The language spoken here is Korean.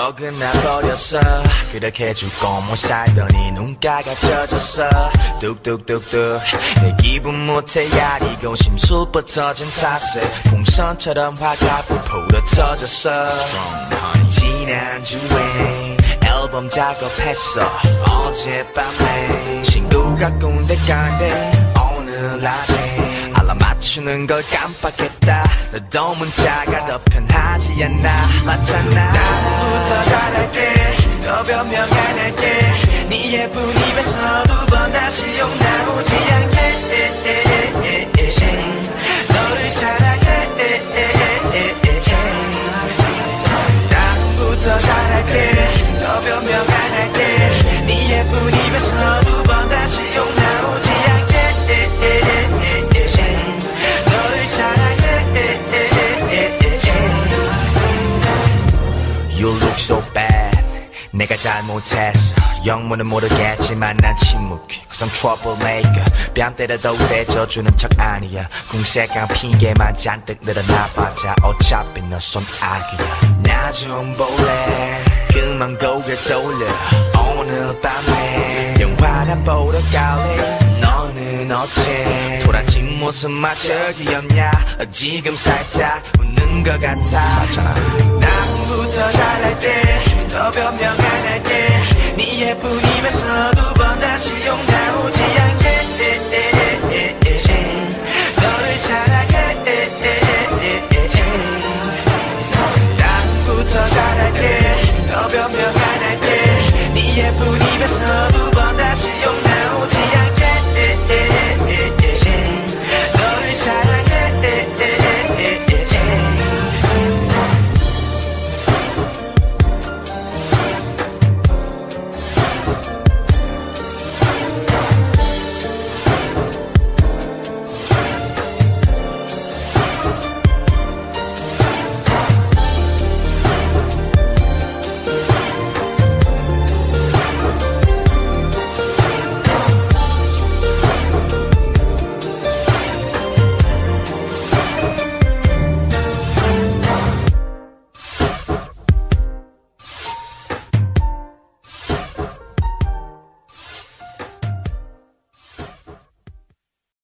어긋나버렸어. 그렇게 죽고 못 살더니 눈가가 젖었어. 뚝뚝뚝뚝 내 기분 못해 야리고 심술 뻗어진 탓에 풍선처럼 화가 부풀어 터졌어. 지난주에 앨범 작업했어. 어젯밤에 친구가 꼰대 간대. 오늘 낮에 알람 맞추는 걸 깜빡했다. 너도 문자가 더 편하지 않나. 맞잖아. 나부터 잘할게. 더 변명 안 할게. 네 예쁜 입에서 두 번 다시 욕 나오지 않게. 너를 사랑해. 나부터 잘할게. 더 변명 안 할게. 네 예쁜 입에서 두 번 다시 욕 나오지 않게. 너를 사랑해. You look so bad. 내가 잘못했어. 영문은 모르겠지만 난 침묵해. Cause I'm troublemaker. 뺨 때려도 대져주는 척 아니야. 궁색한 핑계만 잔뜩 늘어나봤자 어차피 너 손아귀야. 나 좀 볼래. 그만 고개 돌려. 오늘 밤에 영화나 보러 갈래. 너는 어째 돌아진 모습마저 귀엽냐. 지금 살짝 웃는 것 같아. 맞잖아. 나부터 잘할게. 더 변명 안 할게. 네 예쁜